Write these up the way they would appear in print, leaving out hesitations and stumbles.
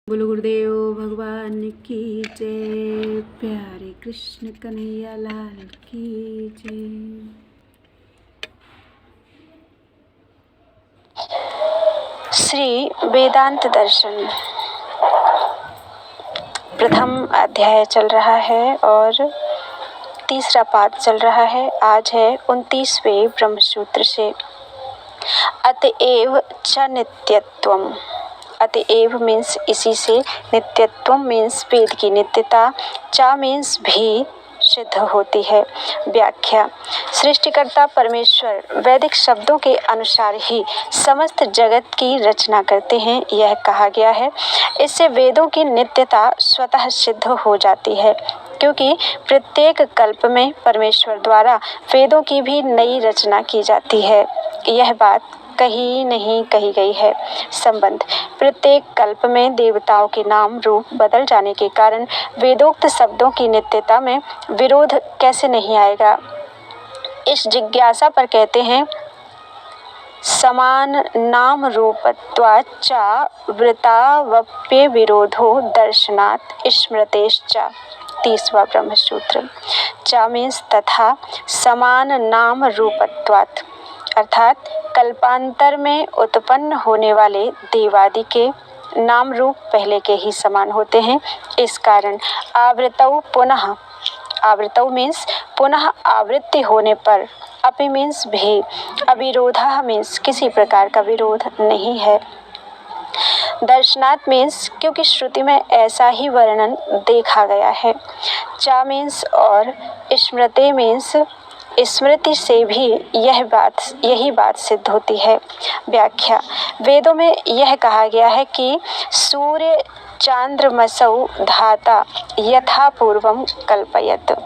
बोलो गुरुदेव भगवान की जय। प्यारे कृष्ण कन्हैया लाल की जय। श्री वेदांत दर्शन प्रथम अध्याय चल रहा है और तीसरा पाठ चल रहा है। आज है 29वें ब्रह्मसूत्र से। अतएव च नित्यत्वम्। अतएव मीन्स इसी से, नित्यत्व मीन्स वेद की नित्यता, चा मीन्स भी सिद्ध होती है। व्याख्या। सृष्टिकर्ता परमेश्वर वैदिक शब्दों के अनुसार ही समस्त जगत की रचना करते हैं, यह कहा गया है। इससे वेदों की नित्यता स्वतः सिद्ध हो जाती है, क्योंकि प्रत्येक कल्प में परमेश्वर द्वारा वेदों की भी नई रचना की जाती है। यह बात कहीं नहीं कही गई है। संबंध। प्रत्येक कल्प में देवताओं के नाम रूप बदल जाने के कारण वेदोक्त शब्दों की नित्यता में विरोध कैसे नहीं आएगा, इस जिज्ञासा पर कहते हैं समान नाम रूपत्वाच्चा वृतावप्य विरोधो दर्शनात् स्मृतेश्चा। 30वां ब्रह्मसूत्र। चा मीन्स तथा, समान नाम रूपत्वात् अर्थात कल्पांतर में उत्पन्न होने वाले देवादि के नाम रूप पहले के ही समान होते हैं। इस कारण आवृतौ पुनः, आवृतौ मीन्स पुनः आवृत्ति होने पर, अपि मीन्स भी, अविरोधा मीन्स किसी प्रकार का विरोध नहीं है। दर्शनात् मीन्स क्योंकि श्रुति में ऐसा ही वर्णन देखा गया है। चा मीन्स और, स्मृति मीन्स स्मृति से भी यही बात सिद्ध होती है। व्याख्या। वेदों में यह कहा गया है कि सूर्य चांद्रमसौ धाता यथा पूर्वम कल्पयत,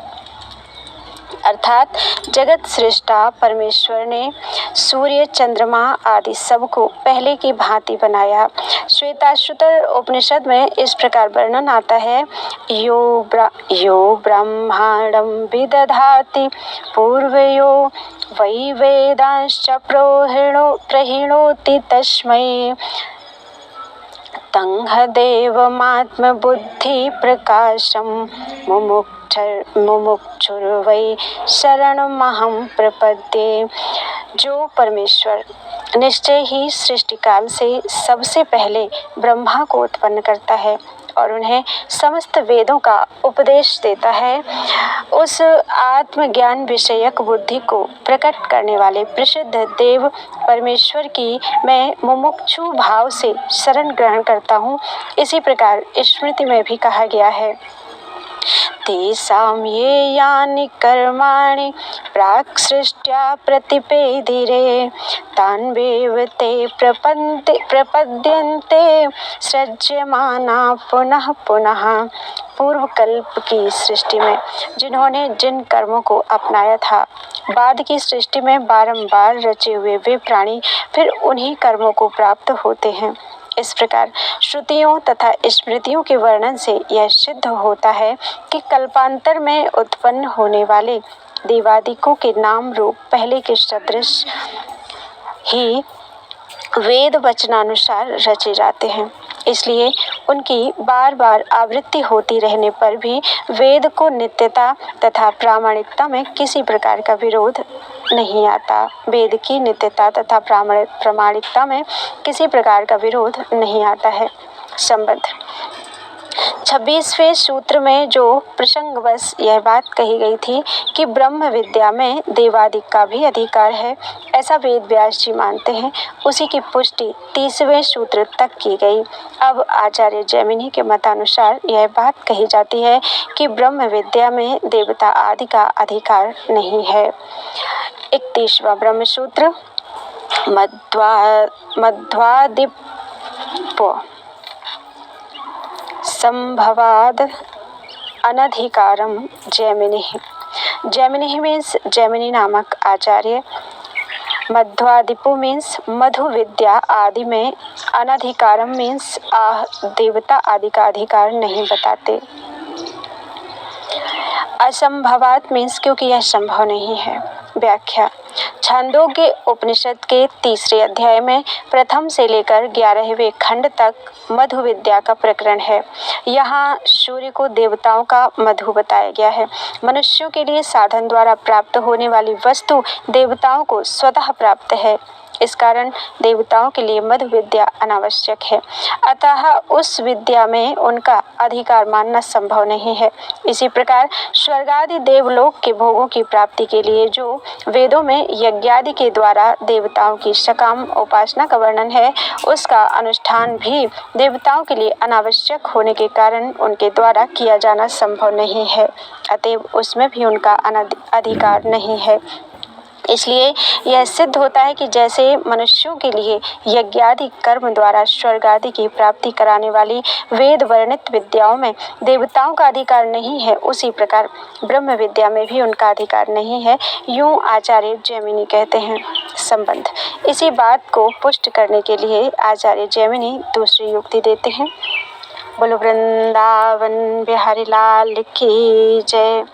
अर्थात जगत सृष्टा परमेश्वर ने सूर्य चंद्रमा आदि सबको पहले की भांति बनाया। श्वेताश्वतर उपनिषद में इस प्रकार वर्णन आता है, यो ब्रह्मांडं विदधाति पूर्वयो वै वेदांश्च प्रहिणोति तस्मै तंह देवमात्मबुद्धि प्रकाशम मुमुक्षुर्वै शरणमहं प्रपद्ये। जो परमेश्वर निश्चय ही सृष्टिकाल से सबसे पहले ब्रह्मा को उत्पन्न करता है और उन्हें समस्त वेदों का उपदेश देता है, उस आत्मज्ञान विषयक बुद्धि को प्रकट करने वाले प्रसिद्ध देव परमेश्वर की मैं मुमुक्षु भाव से शरण ग्रहण करता हूँ। इसी प्रकार स्मृति में भी कहा गया है, तेषां ये यानि कर्माणि प्राक् सृष्ट्या प्रतिपेदिरे तान्वेव ते प्रपद्यन्ते सृज्यमाना पुनः पुनः। पूर्व कल्प की सृष्टि में जिन्होंने जिन कर्मों को अपनाया था, बाद की सृष्टि में बारंबार रचे हुए वे प्राणी फिर उन्हीं कर्मों को प्राप्त होते हैं। इस प्रकार श्रुतियों तथा स्मृतियों के वर्णन से यह सिद्ध होता है कि कल्पांतर में उत्पन्न होने वाले देवादिकों के नाम रूप पहले के सदृश ही वेद वचनानुसार रचे जाते हैं। इसलिए उनकी बार बार आवृत्ति होती रहने पर भी वेद को नित्यता तथा प्रामाणिकता में किसी प्रकार का विरोध नहीं आता। वेद की नित्यता तथा प्रामाणिकता में किसी प्रकार का विरोध नहीं आता है। संबंध। 26वें सूत्र में जो प्रसंगवश यह बात कही गई थी कि ब्रह्म विद्या में देवादिक का भी अधिकार है, ऐसा वेद व्यास जी मानते हैं, उसी की पुष्टि 30वें सूत्र तक की गई। अब आचार्य जैमिनी के मतानुसार यह बात कही जाती है कि ब्रह्म विद्या में देवता आदि का अधिकार नहीं है। 31वां ब्रह्मसूत्र। मध्वादिप संभवाद अनधिकारम जैमिनि। जैमिनि मीन्स जैमिनी नामक आचार्य, मध्वादिपु मीन्स मधु विद्या आदि में, अनधिकारम मीन्स देवता आदि का अधिकार नहीं बताते। असंभवात मीन्स क्योंकि यह संभव नहीं है। व्याख्या: छांदोग्य उपनिषद के 3रे अध्याय में प्रथम से लेकर 11वें खंड तक मधु विद्या का प्रकरण है। यहाँ सूर्य को देवताओं का मधु बताया गया है। मनुष्यों के लिए साधन द्वारा प्राप्त होने वाली वस्तु देवताओं को स्वतः प्राप्त है। इस कारण देवताओं के लिए मधु विद्या अनावश्यक है, अतः उस विद्या में उनका अधिकार मानना संभव नहीं है। इसी प्रकार स्वर्गादि देवलोक के भोगों की प्राप्ति के लिए जो वेदों में यज्ञादि के द्वारा देवताओं की सकाम उपासना का वर्णन है, उसका अनुष्ठान भी देवताओं के लिए अनावश्यक होने के कारण उनके द्वारा किया जाना संभव नहीं है, अतएव उसमें भी उनका अधिकार नहीं है। इसलिए यह सिद्ध होता है कि जैसे मनुष्यों के लिए यज्ञादि कर्म द्वारा स्वर्ग आदि की प्राप्ति कराने वाली वेद वर्णित विद्याओं में देवताओं का अधिकार नहीं है, उसी प्रकार ब्रह्म विद्या में भी उनका अधिकार नहीं है, यूं आचार्य जैमिनी कहते हैं। संबंध: इसी बात को पुष्ट करने के लिए आचार्य जैमिनी दूसरी युक्ति देते हैं। बोलो वृंदावन बिहारी लाल की जय।